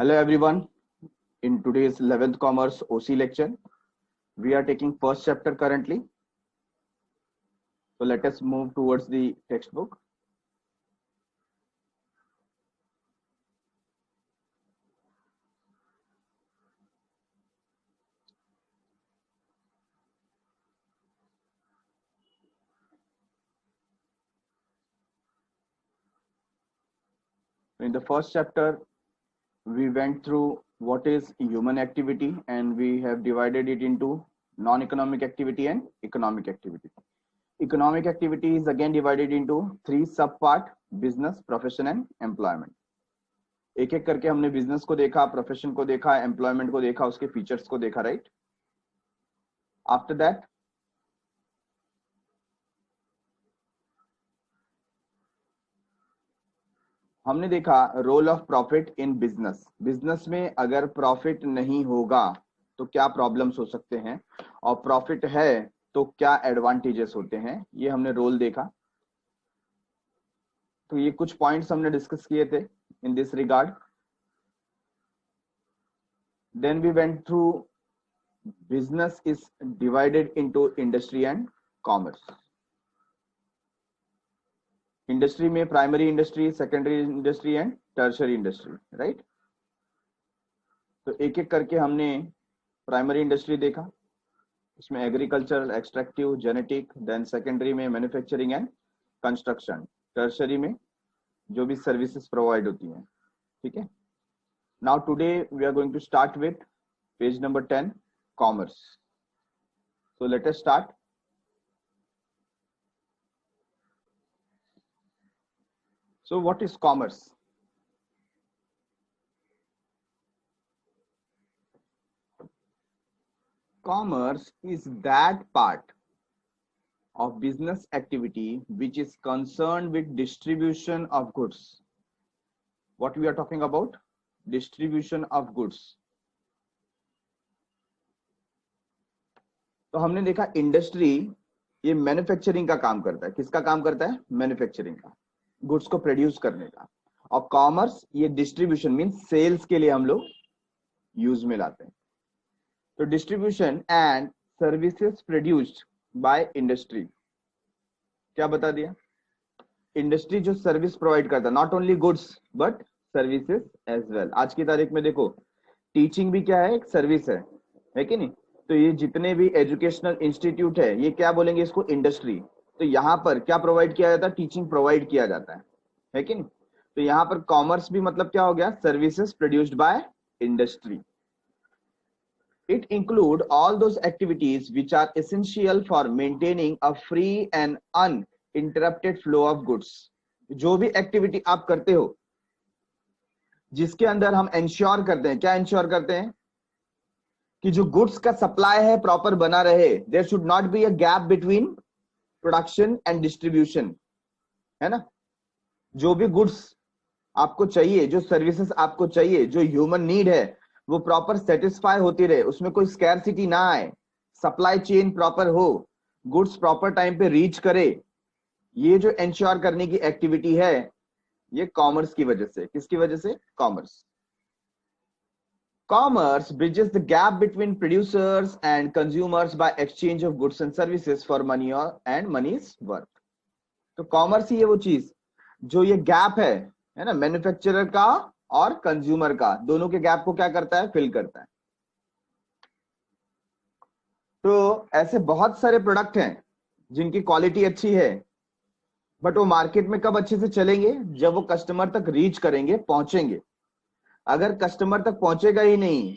Hello everyone. In today's 11th Commerce OC lecture, we are taking first chapter currently. So let us move towards the textbook. In the first chapter, we went through what is human activity and we have divided it into non-economic activity and economic activity. Economic activity is again divided into three sub-part: business, profession and employment. एक एक करके हमने business को देखा, profession को देखा, employment को देखा, उसके फीचर्स को देखा, राइट? आफ्टर दैट हमने देखा role of profit in business. Business में अगर प्रॉफिट नहीं होगा तो क्या प्रॉब्लम्स हो सकते हैं, और प्रॉफिट है तो क्या एडवांटेजेस होते हैं, ये हमने रोल देखा. तो ये कुछ पॉइंट्स हमने डिस्कस किए थे in this regard. Then we went through business is divided into industry and commerce. Industry में primary industry, secondary industry and tertiary industry, right? तो एक एक करके हमने प्राइमरी इंडस्ट्री देखा, इसमें agriculture, extractive, genetic. Then secondary में मैन्युफैक्चरिंग एंड कंस्ट्रक्शन. टर्शरी में जो भी सर्विसेज प्रोवाइड होती हैं, ठीक है. Now today we are going to start with page number 10, commerce. So let us start. So what is commerce? Commerce is that part of business activity which is concerned with distribution of goods. What we are talking about? Distribution of goods. तो हमने देखा industry ये manufacturing का काम करता है. किसका काम करता है? मैन्युफैक्चरिंग का, गुड्स को प्रोड्यूस करने का. और कॉमर्स ये डिस्ट्रीब्यूशन मींस सेल्स के लिए हम लोग यूज में लाते हैं. तो distribution and services produced by industry. क्या बता दिया? इंडस्ट्री जो सर्विस प्रोवाइड करता है, not only goods but services as well. आज की तारीख में देखो, टीचिंग भी क्या है? एक सर्विस है कि नहीं? तो ये जितने भी एजुकेशनल इंस्टीट्यूट है, ये क्या बोलेंगे इसको? इंडस्ट्री. तो यहाँ पर क्या प्रोवाइड किया जाता है? टीचिंग प्रोवाइड किया जाता है कि नहीं? तो यहाँ पर कॉमर्स भी मतलब क्या हो गया? Services produced by industry. It include all those activities which are essential for maintaining a free and uninterrupted flow of goods. जो भी एक्टिविटी आप करते हो जिसके अंदर हम इंश्योर करते हैं, क्या इंश्योर करते हैं? कि जो गुड्स का सप्लाई है प्रॉपर बना रहे. There should not be a gap between production and distribution, है ना? जो भी गुड्स आपको चाहिए, जो सर्विसेज आपको चाहिए, जो ह्यूमन नीड है, वो प्रॉपर सेटिस्फाई होती रहे, उसमें कोई स्कैरसिटी ना आए, सप्लाई चेन प्रॉपर हो, गुड्स प्रॉपर टाइम पे रीच करे. ये जो इंश्योर करने की एक्टिविटी है, ये कॉमर्स की वजह से. किसकी वजह से? Commerce. Commerce bridges the gap between producers and consumers by exchange of goods and services for money and money is worth. तो कॉमर्स ही है वो चीज जो ये गैप है ना, मैन्युफैक्चरर का और कंज्यूमर का, दोनों के गैप को क्या करता है? फिल करता है. तो ऐसे बहुत सारे प्रोडक्ट हैं जिनकी क्वालिटी अच्छी है, बट वो मार्केट में कब अच्छे से चलेंगे? जब वो कस्टमर तक रीच करेंगे, पहुंचेंगे. अगर कस्टमर तक पहुंचेगा ही नहीं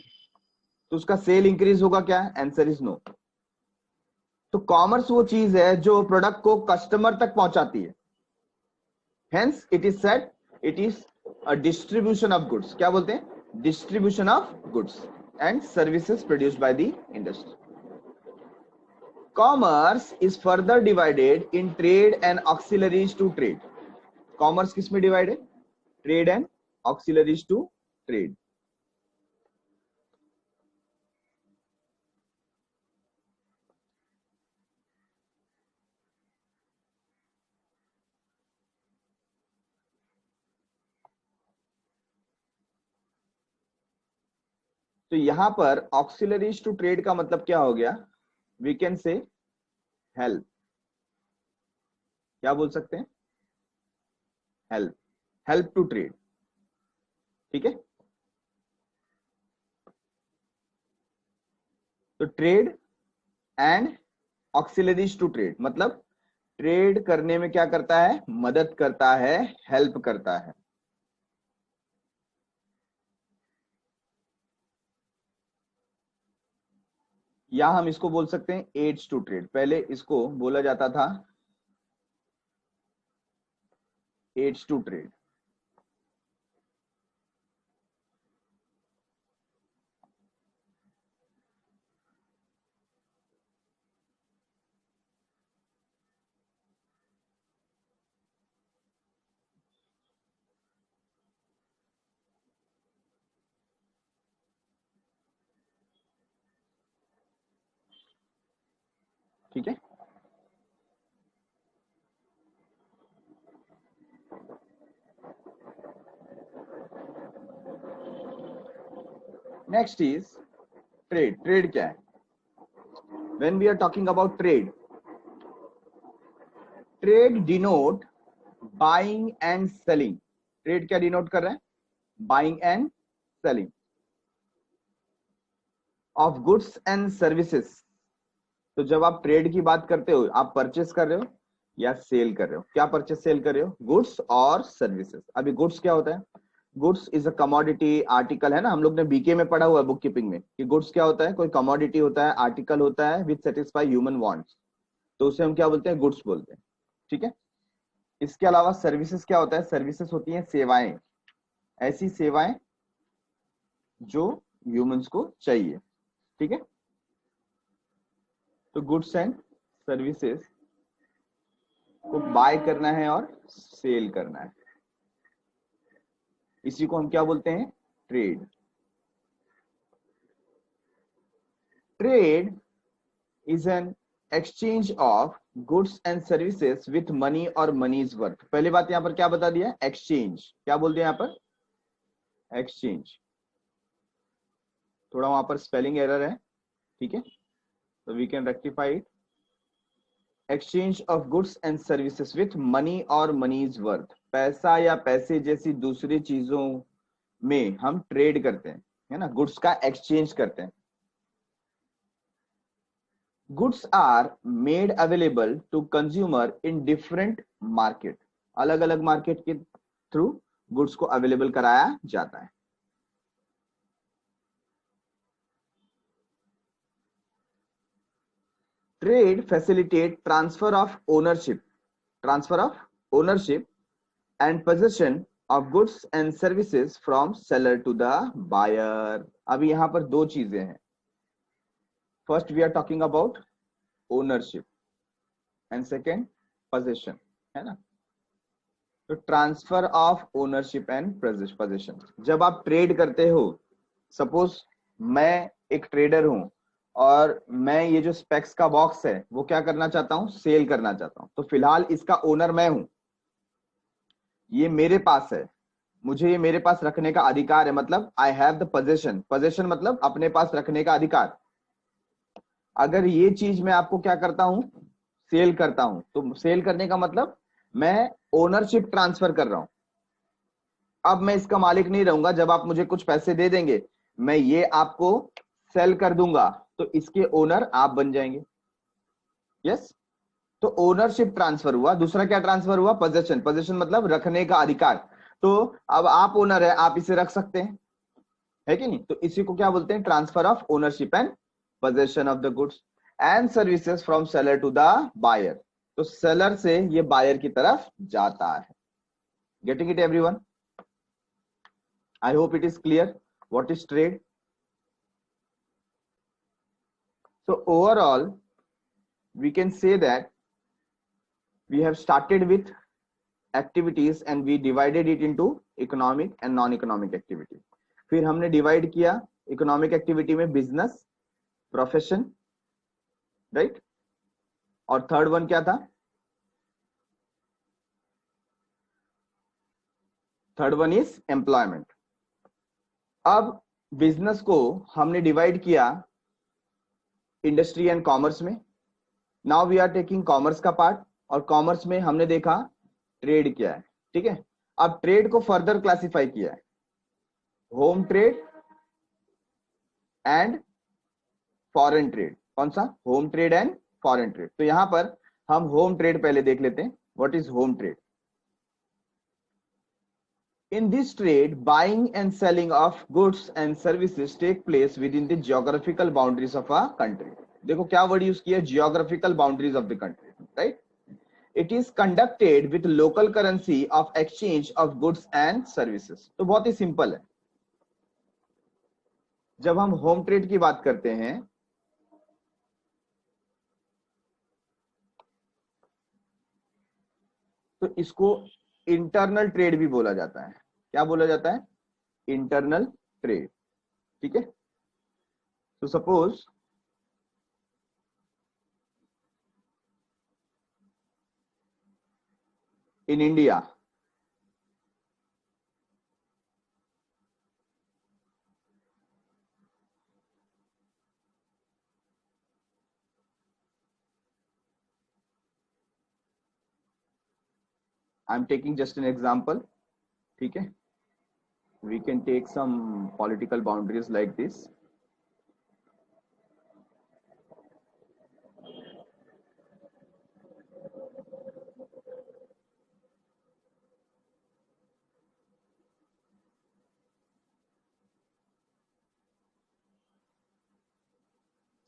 तो उसका सेल इंक्रीज होगा क्या? Answer is no. तो कॉमर्स वो चीज है जो प्रोडक्ट को कस्टमर तक पहुंचाती है. Hence it is said it is a distribution of goods. क्या बोलते हैं? Distribution of goods and services produced by the industry. Commerce is further divided in trade and auxiliaries to trade. Commerce किस में divide है? Trade and auxiliaries to trade. तो यहां पर auxiliaries to trade का मतलब क्या हो गया? We can say help. क्या बोल सकते हैं? Help, help to trade. ठीक है, तो trade and auxiliaries to trade मतलब ट्रेड करने में क्या करता है? मदद करता है, हेल्प करता है। या हम इसको बोल सकते हैं एड्स टू ट्रेड। पहले इसको बोला जाता था एड्स टू ट्रेड। ठीक है, नेक्स्ट इज ट्रेड। ट्रेड क्या है? When we are talking about trade, trade denote buying and selling. Trade क्या डिनोट कर रहा है? Buying and selling of goods and services. तो जब आप ट्रेड की बात करते हो, आप परचेस कर रहे हो या सेल कर रहे हो? क्या परचेस सेल कर रहे हो? गुड्स और सर्विसेज। अभी गुड्स क्या होता है? Goods is a commodity article, है ना। हम लोग ने बीके में पढ़ा हुआ है बुक कीपिंग में कि गुड्स क्या होता है? कोई कमोडिटी होता है, आर्टिकल होता है विच सेटिस्फाई ह्यूमन वांट्स, तो उसे हम क्या बोलते हैं? गुड्स बोलते हैं। ठीक है, इसके अलावा सर्विसेज क्या होता है? सर्विसेज होती हैं सेवाएं, ऐसी सेवाएं जो ह्यूमंस को चाहिए। ठीक है, तो गुड्स एंड सर्विसेज को बाय करना है और सेल करना है, इसी को हम क्या बोलते हैं? Trade. Trade is an exchange of goods and services with money और मनी इज वर्थ। पहली बात यहां पर क्या बता दिया? एक्सचेंज। क्या बोल दिया यहां पर? एक्सचेंज। थोड़ा वहां पर स्पेलिंग एरर है, ठीक है, तो we can rectify it. Exchange of goods and services with money और मनी इज वर्थ। पैसा या पैसे जैसी दूसरी चीजों में हम ट्रेड करते हैं, है ना, गुड्स का एक्सचेंज करते हैं। Goods are made available to consumer in different market. अलग अलग मार्केट के थ्रू गुड्स को अवेलेबल कराया जाता है। Trade facilitate transfer of ownership and position of goods and services from seller to the buyer. अभी यहां पर दो चीजें हैं। First we are talking about ownership and second position, है ना। तो transfer of ownership and position, जब आप ट्रेड करते हो, सपोज मैं एक ट्रेडर हूं और मैं ये जो स्पेक्स का बॉक्स है वो क्या करना चाहता हूं? सेल करना चाहता हूं। तो फिलहाल इसका ओनर मैं हूं, ये मेरे पास है, मुझे ये मेरे पास रखने का अधिकार है, मतलब I have the position. Position मतलब अपने पास रखने का अधिकार। अगर ये चीज मैं आपको क्या करता हूं? सेल करता हूं, तो सेल करने का मतलब मैं ओनरशिप ट्रांसफर कर रहा हूं। अब मैं इसका मालिक नहीं रहूंगा, जब आप मुझे कुछ पैसे दे देंगे मैं ये आपको सेल कर दूंगा, तो इसके ओनर आप बन जाएंगे। यस, तो ओनरशिप ट्रांसफर हुआ। दूसरा क्या ट्रांसफर हुआ? पोजीशन। पोजीशन मतलब रखने का अधिकार। तो अब आप ओनर है, आप इसे रख सकते हैं, है कि नहीं? तो इसी को क्या बोलते हैं? Transfer of ownership and position of the goods and services from seller to the buyer. तो सेलर से ये बायर की तरफ जाता है। Getting it everyone? I hope it is clear what is trade. So overall, we can say that we have started with activities and we divided it into economic and non-economic activity. फिर हमने divide किया economic activity में business, profession, right, और third one क्या था? Third one is employment. अब business को हमने डिवाइड किया इंडस्ट्री एंड कॉमर्स में. Now we are taking commerce का पार्ट, और कॉमर्स में हमने देखा ट्रेड क्या है. ठीक है, अब ट्रेड को फर्दर क्लासिफाई किया है, home trade and foreign trade. कौन सा? Home trade and foreign trade. तो यहां पर हम होम ट्रेड पहले देख लेते हैं. What is home trade? In this trade, buying and selling of goods and services take place within the geographical boundaries of a country. देखो क्या वर्ड यूज किया? geographical boundaries of the country, right? It is conducted with local currency of exchange of goods and services. तो बहुत ही simple है. जब हम home trade की बात करते हैं तो इसको इंटरनल ट्रेड भी बोला जाता है. क्या बोला जाता है? Internal trade. ठीक है, तो suppose in India I am taking just an example. ठीक है, we can take some political boundaries like this.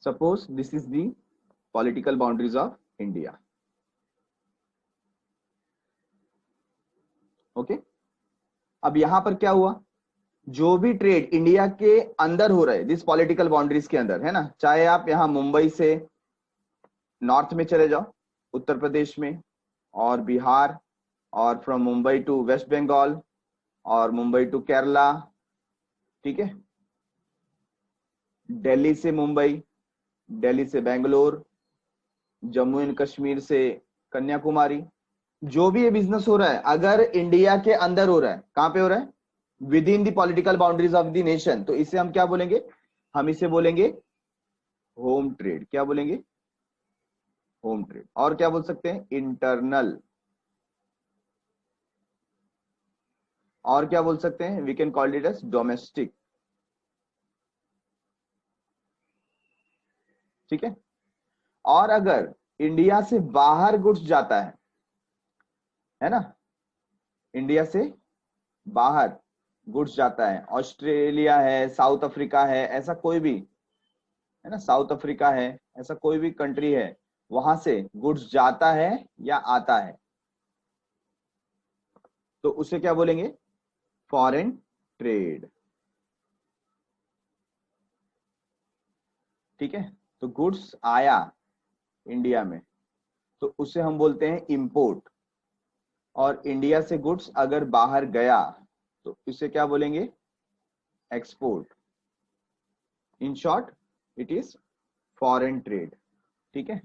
Suppose this is the political boundaries of India. Okay, अब यहां पर क्या हुआ? जो भी ट्रेड इंडिया के अंदर हो रहा है, दिस पॉलिटिकल बाउंड्रीज के अंदर है ना, चाहे आप यहां मुंबई से नॉर्थ में चले जाओ, उत्तर प्रदेश में और बिहार, और फ्रॉम मुंबई टू वेस्ट बंगाल और मुंबई टू केरला. ठीक है, दिल्ली से मुंबई, दिल्ली से बेंगलोर, जम्मू एंड कश्मीर से कन्याकुमारी. जो भी ये बिजनेस हो रहा है अगर इंडिया के अंदर हो रहा है, कहां पे हो रहा है? With in the political boundaries of the nation, तो इसे हम क्या बोलेंगे? हम इसे बोलेंगे होम ट्रेड. क्या बोलेंगे? Home trade. और क्या बोल सकते हैं? इंटरनल. और क्या बोल सकते हैं? We can call it as domestic. ठीक है, और अगर इंडिया से बाहर गुड्स जाता है ना, इंडिया से बाहर गुड्स जाता है, ऑस्ट्रेलिया है, साउथ अफ्रीका है, ऐसा कोई भी है ना, साउथ अफ्रीका है, ऐसा कोई भी कंट्री है, वहां से गुड्स जाता है या आता है, तो उसे क्या बोलेंगे? Foreign trade. ठीक है, तो गुड्स आया इंडिया में तो उसे हम बोलते हैं इंपोर्ट, और इंडिया से गुड्स अगर बाहर गया तो इसे क्या बोलेंगे? Export. In short it is foreign trade. ठीक है,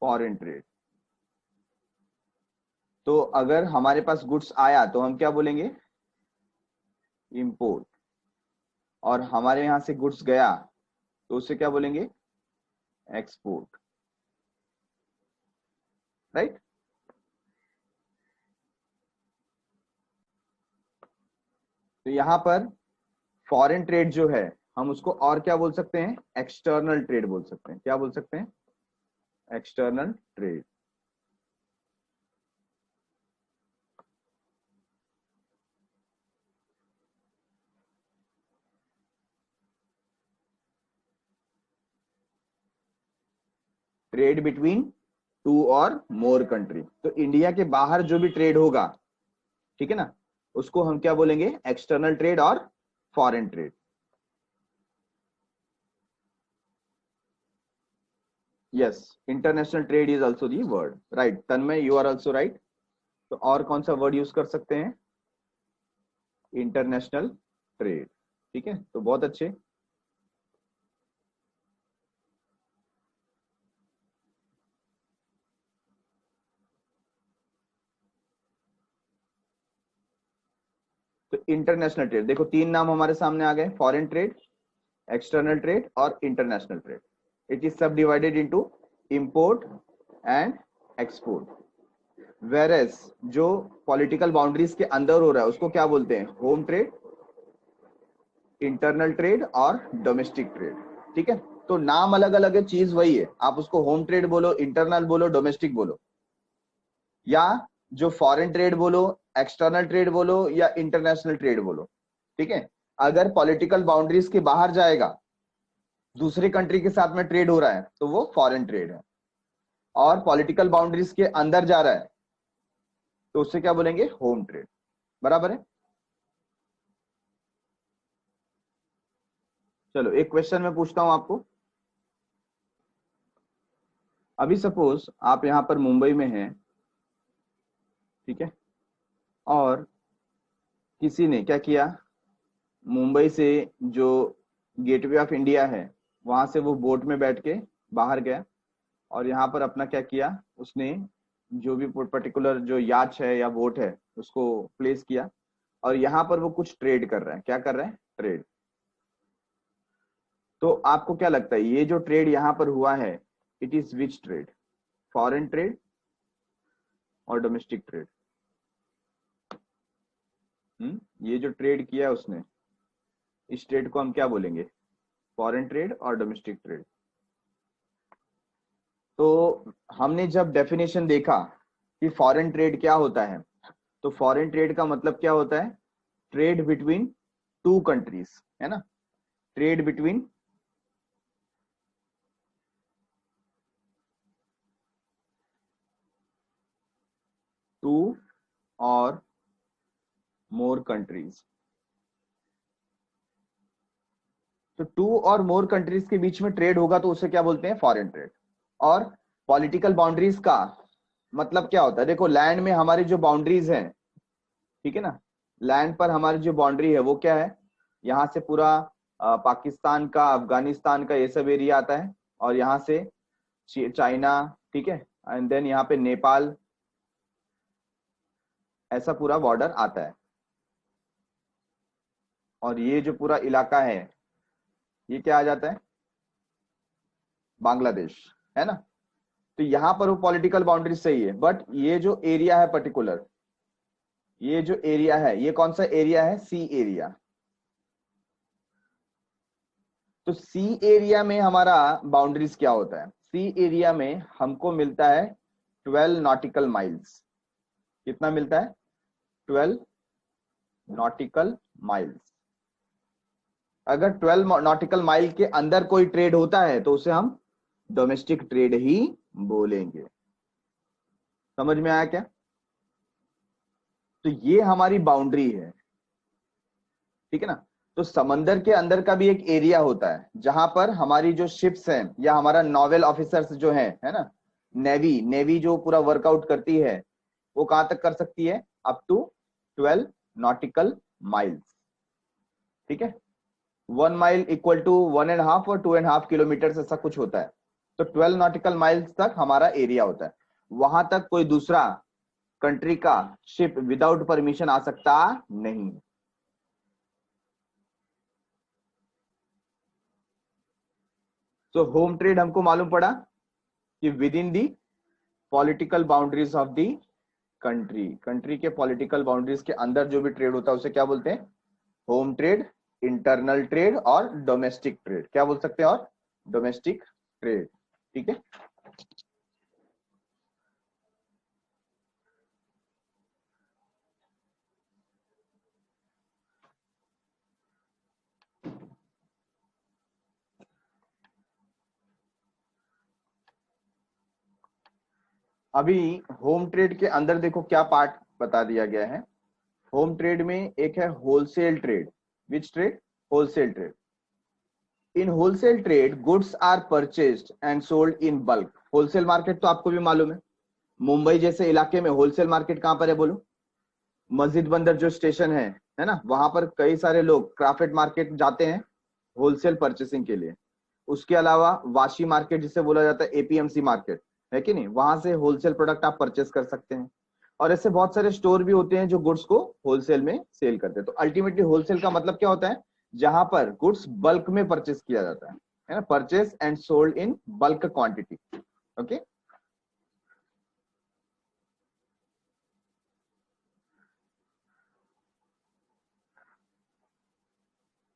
फॉरेन ट्रेड. तो अगर हमारे पास गुड्स आया तो हम क्या बोलेंगे? इंपोर्ट. और हमारे यहां से गुड्स गया तो उसे क्या बोलेंगे? एक्सपोर्ट. राइट. तो यहां पर फॉरेन ट्रेड जो है हम उसको और क्या बोल सकते हैं? एक्सटर्नल ट्रेड बोल सकते हैं. क्या बोल सकते हैं? External trade. Trade between two और मोर कंट्री. तो इंडिया के बाहर जो भी ट्रेड होगा, ठीक है ना, उसको हम क्या बोलेंगे? एक्सटर्नल ट्रेड और foreign trade. Yes, international trade is also the word. Right Tanmay, you are also right. तो और कौन सा वर्ड यूज कर सकते हैं? International trade. ठीक है, तो बहुत अच्छे. तो इंटरनेशनल ट्रेड, देखो तीन नाम हमारे सामने आ गए, फॉरेन ट्रेड, एक्सटर्नल ट्रेड और इंटरनेशनल ट्रेड। इट इज सब divided into import and export. Whereas जो पॉलिटिकल बाउंड्रीज के अंदर हो रहा है उसको क्या बोलते हैं, होम ट्रेड, इंटरनल ट्रेड और डोमेस्टिक ट्रेड। ठीक है, तो नाम अलग अलग है, चीज वही है, आप उसको होम ट्रेड बोलो, इंटरनल बोलो, डोमेस्टिक बोलो, या जो फॉरेन ट्रेड बोलो, एक्सटर्नल ट्रेड बोलो या इंटरनेशनल ट्रेड बोलो। ठीक है, अगर पॉलिटिकल बाउंड्रीज के बाहर जाएगा, दूसरे कंट्री के साथ में ट्रेड हो रहा है तो वो फॉरेन ट्रेड है, और पॉलिटिकल बाउंड्रीज के अंदर जा रहा है तो उससे क्या बोलेंगे, होम ट्रेड। बराबर है। चलो एक क्वेश्चन मैं पूछता हूं आपको। अभी सपोज आप यहां पर मुंबई में हैं, ठीक है, और किसी ने क्या किया, मुंबई से जो गेटवे ऑफ इंडिया है वहां से वो बोट में बैठ के बाहर गया, और यहाँ पर अपना क्या किया उसने, जो भी पर्टिकुलर जो याच है या बोट है उसको प्लेस किया, और यहाँ पर वो कुछ ट्रेड कर रहा है। क्या कर रहा है, ट्रेड। तो आपको क्या लगता है ये जो ट्रेड यहाँ पर हुआ है, it is which trade, foreign trade और डोमेस्टिक ट्रेड? ये जो ट्रेड किया उसने, इस ट्रेड को हम क्या बोलेंगे, फॉरेन ट्रेड और डोमेस्टिक ट्रेड। तो हमने जब डेफिनेशन देखा कि फॉरेन ट्रेड क्या होता है, तो फॉरेन ट्रेड का मतलब क्या होता है, ट्रेड बिटवीन टू कंट्रीज, है ना, ट्रेड बिटवीन टू और मोर कंट्रीज। तो टू और मोर कंट्रीज के बीच में ट्रेड होगा तो उसे क्या बोलते हैं, फॉरेन ट्रेड। और पॉलिटिकल बाउंड्रीज का मतलब क्या होता है, देखो लैंड में हमारी जो बाउंड्रीज हैं, ठीक है ना, लैंड पर हमारी जो बाउंड्री है वो क्या है, यहाँ से पूरा पाकिस्तान का, अफगानिस्तान का ये सब एरिया आता है, और यहाँ से चाइना, ठीक है, एंड देन यहाँ पे नेपाल, ऐसा पूरा बॉर्डर आता है। और ये जो पूरा इलाका है ये क्या आ जाता है, बांग्लादेश, है ना। तो यहाँ पर वो पॉलिटिकल बाउंड्री सही है, बट ये जो एरिया है पर्टिकुलर, ये जो एरिया है ये कौन सा एरिया है, सी एरिया। तो सी एरिया में हमारा बाउंड्रीज क्या होता है, सी एरिया में हमको मिलता है 12 नॉटिकल माइल्स। कितना मिलता है, 12 नॉटिकल माइल्स। अगर 12 नॉटिकल माइल के अंदर कोई ट्रेड होता है तो उसे हम डोमेस्टिक ट्रेड ही बोलेंगे। समझ में आया क्या? तो ये हमारी बाउंड्री है, ठीक है ना। तो समंदर के अंदर का भी एक एरिया होता है जहां पर हमारी जो शिप्स हैं या हमारा नॉवेल ऑफिसर्स जो हैं, है ना, नेवी, नेवी जो पूरा वर्कआउट करती है वो कहां तक कर सकती है, अप टू 12 नॉटिकल माइल्स। ठीक है, 1 माइल इक्वल टू 1.5 और 2.5 किलोमीटर, ऐसा कुछ होता है। तो 12 नॉटिकल माइल्स तक हमारा एरिया होता है, वहां तक कोई दूसरा कंट्री का शिप विदाउट परमिशन आ सकता नहीं। तो होम ट्रेड हमको मालूम पड़ा कि with in the political boundaries of the country, country के पॉलिटिकल बाउंड्रीज के अंदर जो भी ट्रेड होता है उसे क्या बोलते हैं, होम ट्रेड, इंटरनल ट्रेड और डोमेस्टिक ट्रेड, क्या बोल सकते हैं, और डोमेस्टिक ट्रेड। ठीक है, अभी होम ट्रेड के अंदर देखो क्या पार्ट बता दिया गया है। होम ट्रेड में एक है wholesale trade. Which trade, wholesale trade. In wholesale trade goods are purchased and sold in bulk. Wholesale market तो आपको भी मालूम है, मुंबई जैसे इलाके में होलसेल मार्केट कहां पर है बोलो, मस्जिद बंदर जो स्टेशन है ना, वहां पर कई सारे लोग क्राफ्ट मार्केट जाते हैं होलसेल परचेसिंग के लिए। उसके अलावा वाशी मार्केट जिसे बोला जाता है, एपीएमसी मार्केट, है कि नहीं, वहां से होलसेल प्रोडक्ट आप परचेस कर सकते हैं। और ऐसे बहुत सारे स्टोर भी होते हैं जो गुड्स को होलसेल में सेल करते हैं। तो अल्टीमेटली होलसेल का मतलब क्या होता है, जहां पर गुड्स बल्क में परचेस किया जाता है ना, purchase and sold in bulk quantity. Okay,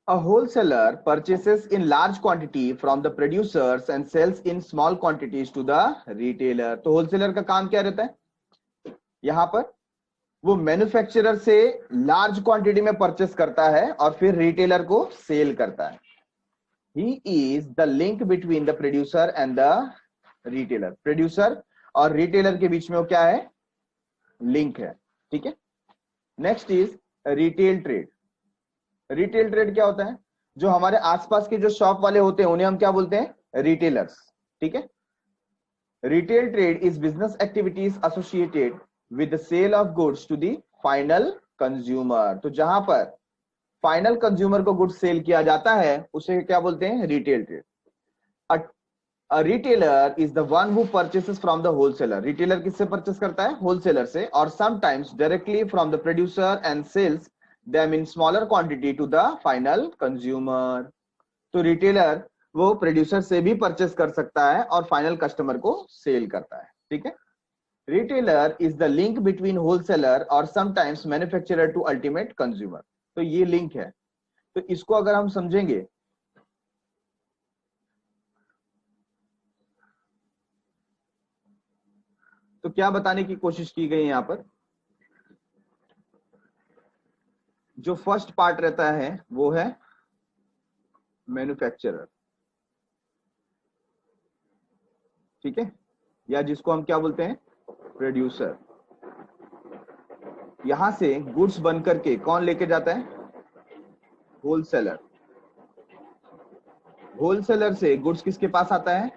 a wholesaler purchases in large quantity from the producers and sells in small quantities to the retailer। तो होलसेलर का काम क्या रहता है, यहां पर वो मैन्युफैक्चरर से लार्ज क्वांटिटी में परचेस करता है और फिर रिटेलर को सेल करता है। He is the link between the producer and the retailer. Producer और रिटेलर के बीच में वो क्या है, लिंक है। ठीक है, next is retail trade. Retail trade क्या होता है, जो हमारे आसपास के जो शॉप वाले होते हैं उन्हें हम क्या बोलते हैं, रिटेलर्स। ठीक है, retail trade is business activities associated with the sale of goods to the final consumer. तो जहां पर फाइनल कंज्यूमर को गुड्स सेल किया जाता है उसे क्या बोलते हैं, retail trade. A retailer is the one who purchases from the wholesaler। Retailer किससे परचेस करता है, होलसेलर से, और sometimes directly from the producer and sells them in smaller quantity to the final consumer। तो रिटेलर वो producer से भी purchase कर सकता है और फाइनल कस्टमर को सेल करता है। ठीक है, retailer is the link between wholesaler और sometimes manufacturer to ultimate consumer. तो ये लिंक है। तो इसको अगर हम समझेंगे तो क्या बताने की कोशिश की गई यहां पर, जो फर्स्ट पार्ट रहता है वो है मैन्युफैक्चरर। ठीक है, या जिसको हम क्या बोलते हैं, प्रोड्यूसर। यहां से गुड्स बन करके कौन लेके जाता है, होलसेलर। होलसेलर से गुड्स किसके पास आता है,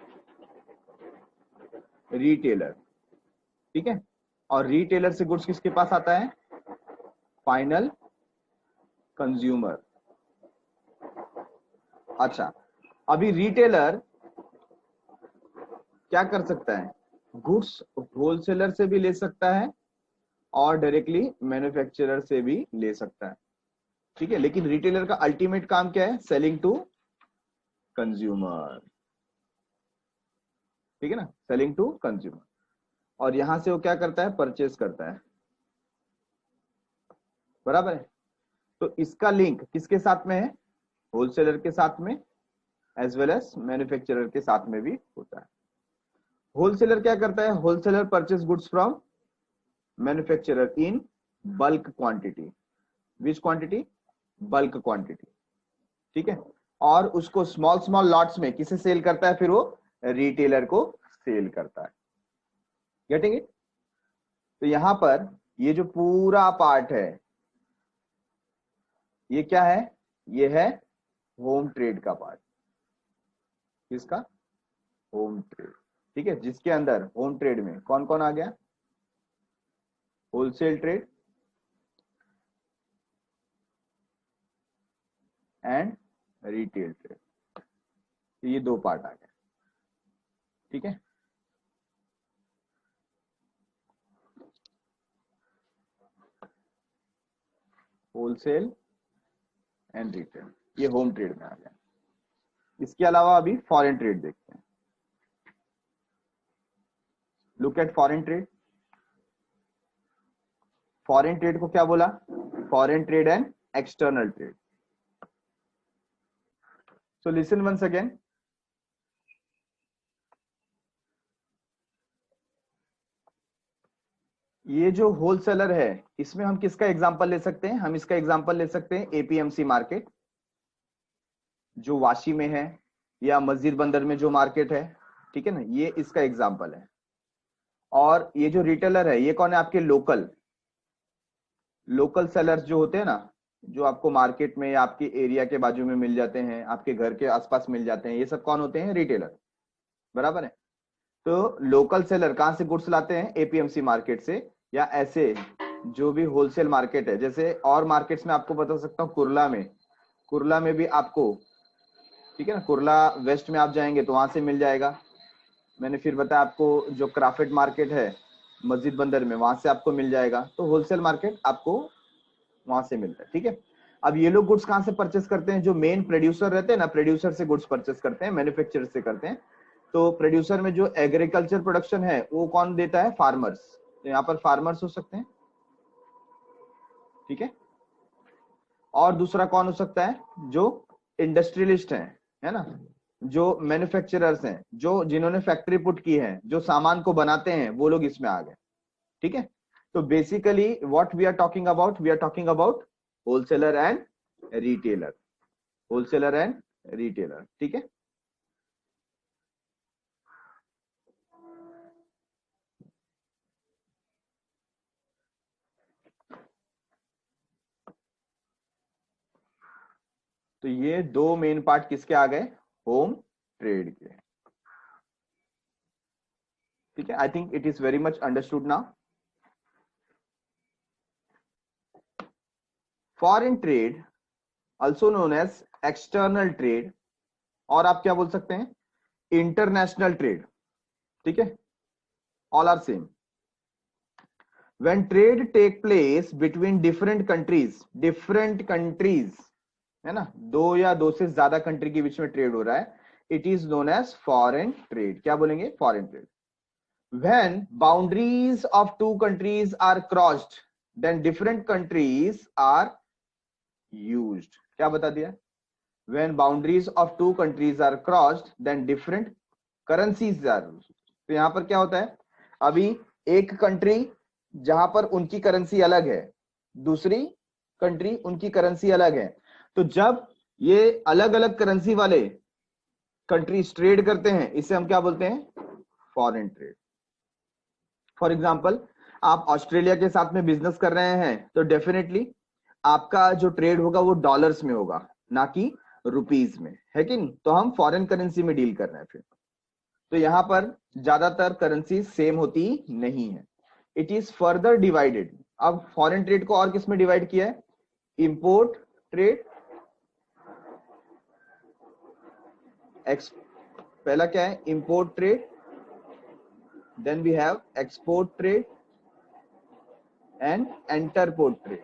रिटेलर। ठीक है, और रिटेलर से गुड्स किसके पास आता है, फाइनल कंज्यूमर। अच्छा, अभी रिटेलर क्या कर सकता है, गुड्स होलसेलर से भी ले सकता है और डायरेक्टली मैन्युफैक्चरर से भी ले सकता है। ठीक है, लेकिन रिटेलर का अल्टीमेट काम क्या है, सेलिंग टू कंज्यूमर। ठीक है ना, सेलिंग टू कंज्यूमर। और यहां से वो क्या करता है, परचेस करता है। बराबर है। तो इसका लिंक किसके साथ में है, होलसेलर के साथ में एज वेल एज मैन्युफैक्चरर के साथ में भी होता है। होलसेलर क्या करता है, wholesaler purchase goods from manufacturer in bulk quantity. Which quantity, bulk quantity. ठीक है, और उसको स्मॉल स्मॉल लॉट्स में किसे सेल करता है, फिर वो रिटेलर को सेल करता है। Getting it. तो यहां पर ये जो पूरा पार्ट है ये क्या है, ये है होम ट्रेड का पार्ट। किसका, होम ट्रेड। ठीक है, जिसके अंदर होम ट्रेड में कौन कौन आ गया, wholesale trade and retail trade. तो ये दो पार्ट आ गए। ठीक है, होलसेल एंड रिटेल, ये होम ट्रेड में आ गया। इसके अलावा अभी फॉरेन ट्रेड देखते हैं। Look at foreign trade. Foreign trade को क्या बोला, foreign trade and external trade. So listen once again. ये जो होलसेलर है इसमें हम किसका एग्जांपल ले सकते हैं, हम इसका एग्जांपल ले सकते हैं एपीएमसी मार्केट जो वाशी में है, या मस्जिद बंदर में जो मार्केट है। ठीक है ना, ये इसका एग्जांपल है। और ये जो रिटेलर है ये कौन है, आपके लोकल लोकल सेलर्स जो होते हैं ना, जो आपको मार्केट में या आपके एरिया के बाजू में मिल जाते हैं, आपके घर के आसपास मिल जाते हैं, ये सब कौन होते हैं, रिटेलर। बराबर है। तो लोकल सेलर कहां से गुड्स लाते हैं, एपीएमसी मार्केट से, या ऐसे जो भी होलसेल मार्केट है, जैसे और मार्केट्स में आपको बता सकता हूँ, कुर्ला में भी आपको, ठीक है ना, कुर्ला वेस्ट में आप जाएंगे तो वहां से मिल जाएगा। मैंने फिर बताया आपको जो क्राफेट मार्केट है मस्जिद बंदर में, वहां से आपको मिल जाएगा। तो होलसेल मार्केट आपको वहां से मिलता है, ठीक है। अब ये लोग गुड्स कहाँ से परचेस करते हैं? जो मेन प्रोड्यूसर रहते हैं ना, प्रोड्यूसर से गुड्स परचेस करते हैं, मैन्युफैक्चरर से करते हैं। तो प्रोड्यूसर में जो एग्रीकल्चर प्रोडक्शन है वो कौन देता है? फार्मर्स। तो यहाँ पर फार्मर्स हो सकते हैं, ठीक है। और दूसरा कौन हो सकता है? जो इंडस्ट्रियलिस्ट हैं, है ना, जो मैन्युफैक्चरर्स हैं, जो जिन्होंने फैक्ट्री पुट की है, जो सामान को बनाते हैं, वो लोग इसमें आ गए, ठीक है। तो basically what we are talking about, we are talking about wholesaler and retailer, wholesaler and retailer, ठीक है। तो ये दो मेन पार्ट किसके आ गए? होम ट्रेड के, ठीक है। I think it is very much understood now. Foreign trade also known as external trade, और आप क्या बोल सकते हैं? इंटरनेशनल ट्रेड, ठीक है। All are same. When trade take place between different countries, है ना, दो या दो से ज्यादा कंट्री के बीच में ट्रेड हो रहा है, it is known as foreign trade. क्या बोलेंगे? Foreign trade. When boundaries of two countries are crossed, then different countries are used. क्या बता दिया? When boundaries of two countries are crossed, then different currencies are used. तो यहां पर क्या होता है? अभी एक कंट्री जहां पर उनकी करेंसी अलग है, दूसरी कंट्री उनकी करेंसी अलग है, तो जब ये अलग अलग करेंसी वाले कंट्रीज ट्रेड करते हैं, इसे हम क्या बोलते हैं? Foreign trade. फॉर एग्जाम्पल, आप ऑस्ट्रेलिया के साथ में बिजनेस कर रहे हैं, तो डेफिनेटली आपका जो ट्रेड होगा वो डॉलर्स में होगा, ना कि रुपीज में, है कि नहीं? तो हम फॉरेन करेंसी में डील कर रहे हैं फिर। तो यहां पर ज्यादातर करेंसी सेम होती नहीं है, इट इज फर्दर डिवाइडेड। अब फॉरेन ट्रेड को और किस में डिवाइड किया है? इंपोर्ट ट्रेड, पहला क्या है? Import trade, then we have export trade and entrepot trade.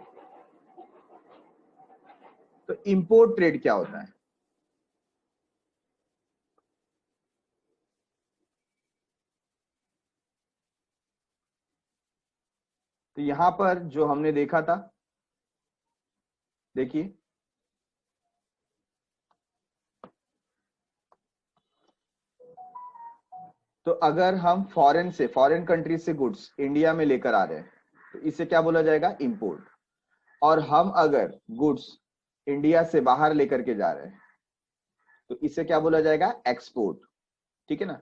तो इंपोर्ट ट्रेड क्या होता है? तो यहां पर जो हमने देखा था, देखिए, तो अगर हम फॉरेन कंट्री से गुड्स इंडिया में लेकर आ रहे हैं, तो इसे क्या बोला जाएगा? इंपोर्ट। और हम अगर गुड्स इंडिया से बाहर लेकर के जा रहे हैं, तो इसे क्या बोला जाएगा? एक्सपोर्ट, ठीक है ना।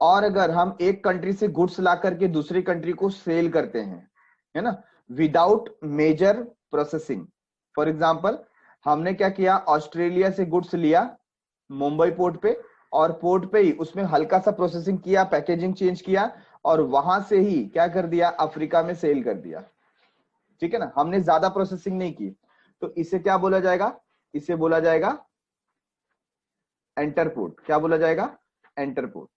और अगर हम एक कंट्री से गुड्स ला करके दूसरी कंट्री को सेल करते हैं, है ना, without major processing. For example, हमने क्या किया? ऑस्ट्रेलिया से गुड्स लिया मुंबई पोर्ट पे, और पोर्ट पे ही उसमें हल्का सा प्रोसेसिंग किया, पैकेजिंग चेंज किया, और वहां से ही क्या कर दिया? अफ्रीका में सेल कर दिया, ठीक है ना। हमने ज्यादा प्रोसेसिंग नहीं की, तो इसे क्या बोला जाएगा? इसे बोला जाएगा एंटरपोर्ट। क्या बोला जाएगा? एंटरपोर्ट,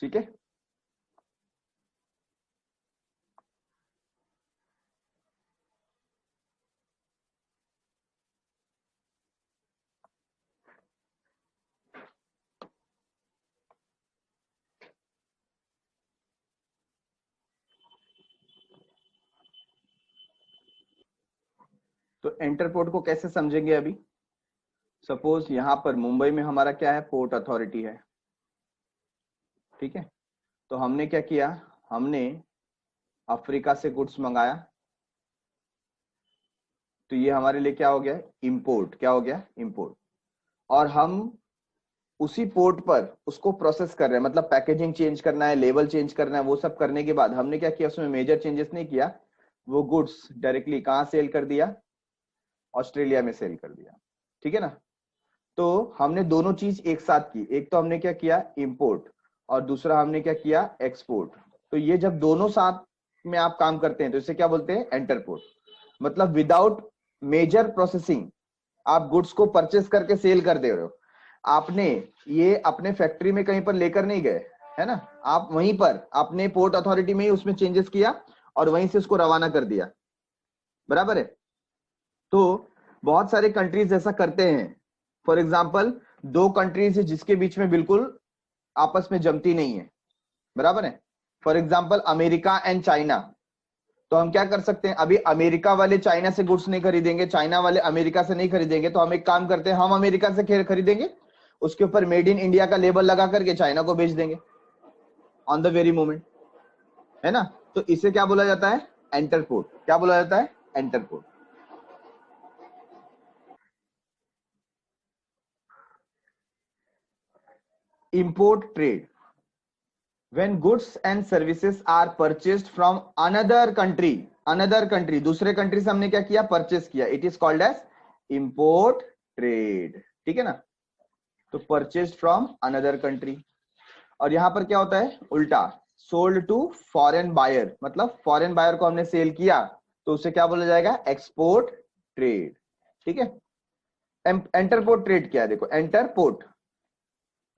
ठीक है। तो एंटरपोर्ट को कैसे समझेंगे? अभी सपोज यहां पर मुंबई में हमारा क्या है? पोर्ट अथॉरिटी है, ठीक है। तो हमने क्या किया? हमने अफ्रीका से गुड्स मंगाया, तो ये हमारे लिए क्या हो गया? इंपोर्ट। क्या हो गया? इंपोर्ट। और हम उसी पोर्ट पर उसको प्रोसेस कर रहे हैं, मतलब पैकेजिंग चेंज करना है, लेवल चेंज करना है, वो सब करने के बाद हमने क्या किया? उसमें मेजर चेंजेस नहीं किया, वो गुड्स डायरेक्टली कहां सेल कर दिया? ऑस्ट्रेलिया में सेल कर दिया, ठीक है ना। तो हमने दोनों चीज एक साथ की, एक तो हमने क्या किया? इंपोर्ट, और दूसरा हमने क्या किया? एक्सपोर्ट। तो ये जब दोनों साथ में आप काम करते हैं, तो इसे क्या बोलते हैं? एंटरपोर्ट। मतलब विदाउट मेजर प्रोसेसिंग आप गुड्स को परचेस करके सेल कर दे रहे हो। आपने ये अपने फैक्ट्री में कहीं पर लेकर नहीं गए, है ना, आप वहीं पर अपने पोर्ट अथॉरिटी में ही उसमें चेंजेस किया और वहीं से उसको रवाना कर दिया, बराबर है। तो बहुत सारे कंट्रीज ऐसा करते हैं। फॉर एग्जाम्पल दो कंट्रीज है जिसके बीच में बिल्कुल आपस में जमती नहीं है, बराबर है। For example America and China. तो हम क्या कर सकते हैं, अभी अमेरिका वाले चाइना से गुड्स नहीं खरीदेंगे, चाइना वाले अमेरिका से नहीं खरीदेंगे, तो हम एक काम करते हैं, हम अमेरिका से खरीदेंगे, उसके ऊपर मेड इन इंडिया का लेबल लगा करके चाइना को बेच देंगे ऑन द वेरी मोमेंट, है ना। तो इसे क्या बोला जाता है, एंटरपोर्ट। क्या बोला जाता है, entrepot. Import trade, when goods and services are purchased from another country, दूसरे कंट्री से हमने क्या किया, परचेस किया, it is called as import trade, ठीक है ना। तो परचेस्ड फ्रॉम अनदर कंट्री। और यहां पर क्या होता है, उल्टा, सोल्ड टू फॉरेन बायर, मतलब फॉरेन बायर को हमने सेल किया, तो उसे क्या बोला जाएगा, एक्सपोर्ट ट्रेड, ठीक है। एंटरपोर्ट ट्रेड क्या है, देखो, entrepot,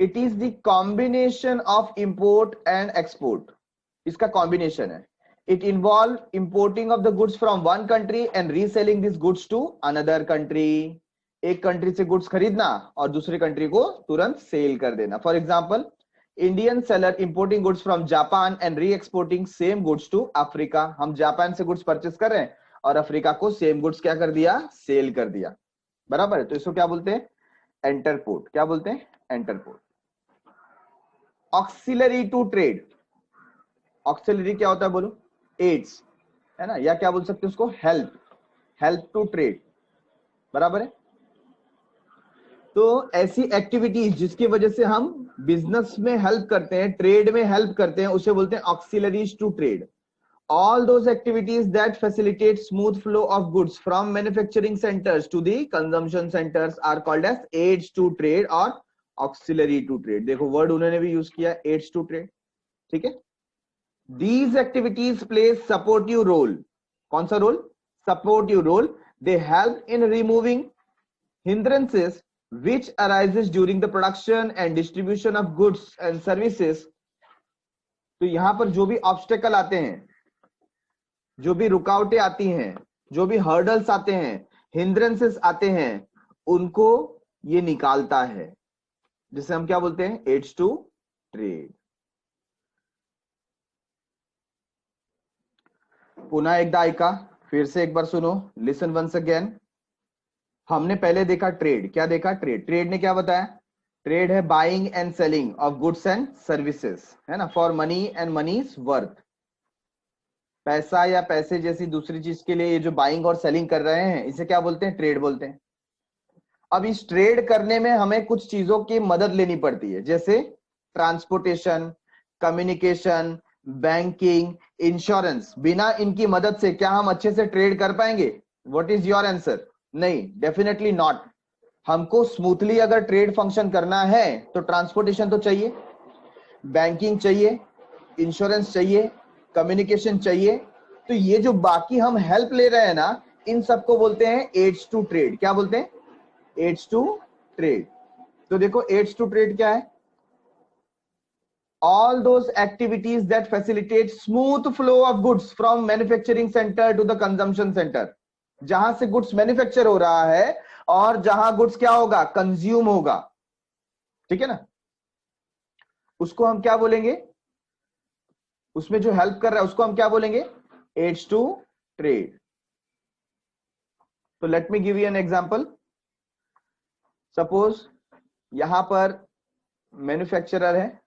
it is the combination of import and export, इसका कॉम्बिनेशन है। It involve importing of the goods from one country and reselling this goods to another country. एक कंट्री से गुड्स खरीदना और दूसरी कंट्री को तुरंत सेल कर देना। For example, Indian seller importing goods from Japan and reexporting same goods to Africa. हम जापान से गुड्स परचेस कर रहे हैं और अफ्रीका को सेम गुड्स क्या कर दिया, सेल कर दिया, बराबर है। तो इसको क्या बोलते हैं, एंटरपोर्ट। क्या बोलते हैं, एंटरपोर्ट। ऑक्सिलरी टू ट्रेड, ऑक्सिलरी क्या होता है बोलो, एड्स, है ना, या क्या बोल सकते हैं उसको, हेल्प, हेल्प टू ट्रेड, बराबर है। तो ऐसी एक्टिविटीज जिसकी वजह से हम बिजनेस में हेल्प करते हैं, ट्रेड में हेल्प करते हैं, उसे बोलते हैं auxiliaries to trade. All those activities that facilitate smooth flow of goods from manufacturing centers to the consumption centers are called as aids to trade or auxiliary to trade। देखो word उन्होंने भी use किया, aids to trade, ठीक है। These activities play supportive role। कौन सा role, supportive role। They help in removing hindrances which arises during the production and distribution of goods and services। तो यहां पर जो भी ऑब्स्टेकल आते हैं, जो भी रुकावटें आती हैं, जो भी हर्डल्स आते हैं, हिंद्रेंसेस आते हैं, उनको ये निकालता है, जिसे हम क्या बोलते हैं, एड्स टू ट्रेड। पुनः एकदा ऐका, फिर से एक बार सुनो, लिसन वंस अगेन। हमने पहले देखा ट्रेड, क्या देखा, ट्रेड, ट्रेड ने क्या बताया, ट्रेड है buying and selling of goods and services, है ना, फॉर मनी एंड मनीज वर्थ। पैसा या पैसे जैसी दूसरी चीज के लिए ये जो बाइंग और सेलिंग कर रहे हैं, इसे क्या बोलते हैं, ट्रेड बोलते हैं। अब इस ट्रेड करने में हमें कुछ चीजों की मदद लेनी पड़ती है, जैसे ट्रांसपोर्टेशन, कम्युनिकेशन, बैंकिंग, इंश्योरेंस। बिना इनकी मदद से क्या हम अच्छे से ट्रेड कर पाएंगे? What is your answer? नहीं, डेफिनेटली नॉट। हमको स्मूथली अगर ट्रेड फंक्शन करना है तो ट्रांसपोर्टेशन तो चाहिए, बैंकिंग चाहिए, इंश्योरेंस चाहिए, कम्युनिकेशन चाहिए। तो ये जो बाकी हम हेल्प ले रहे हैं ना, इन सबको बोलते हैं एड्स टू ट्रेड। क्या बोलते हैं? Aids to trade. तो देखो एड्स टू ट्रेड क्या है? all those activities that facilitate smooth flow of goods from manufacturing center to the consumption center। जहां से गुड्स मैन्युफैक्चर हो रहा है और जहां गुड्स क्या होगा, कंज्यूम होगा, ठीक है ना, उसको हम क्या बोलेंगे, उसमें जो हेल्प कर रहा है उसको हम क्या बोलेंगे, एड्स टू ट्रेड। तो let me give you an example. Suppose यहां पर मैन्युफैक्चरर है,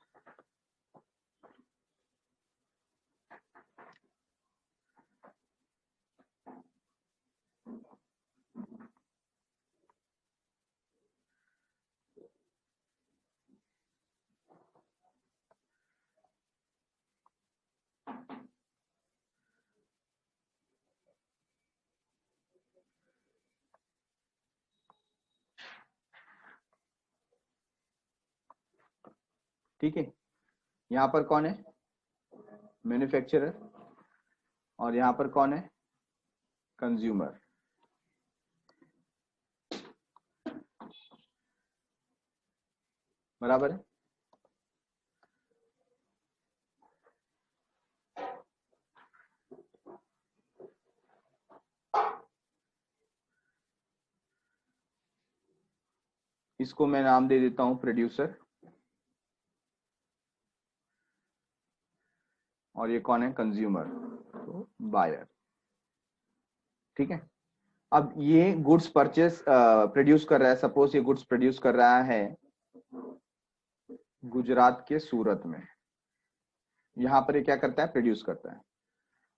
ठीक है, यहां पर कौन है, मैन्युफैक्चरर, और यहां पर कौन है, कंज्यूमर। बराबर है। इसको मैं नाम दे देता हूं प्रोड्यूसर, और ये कौन है, कंज्यूमर, तो बायर। ठीक है, अब ये गुड्स परचेस प्रोड्यूस कर रहा है, सपोज ये गुड्स प्रोड्यूस कर रहा है गुजरात के सूरत में, यहां पर ये क्या करता है, प्रोड्यूस करता है।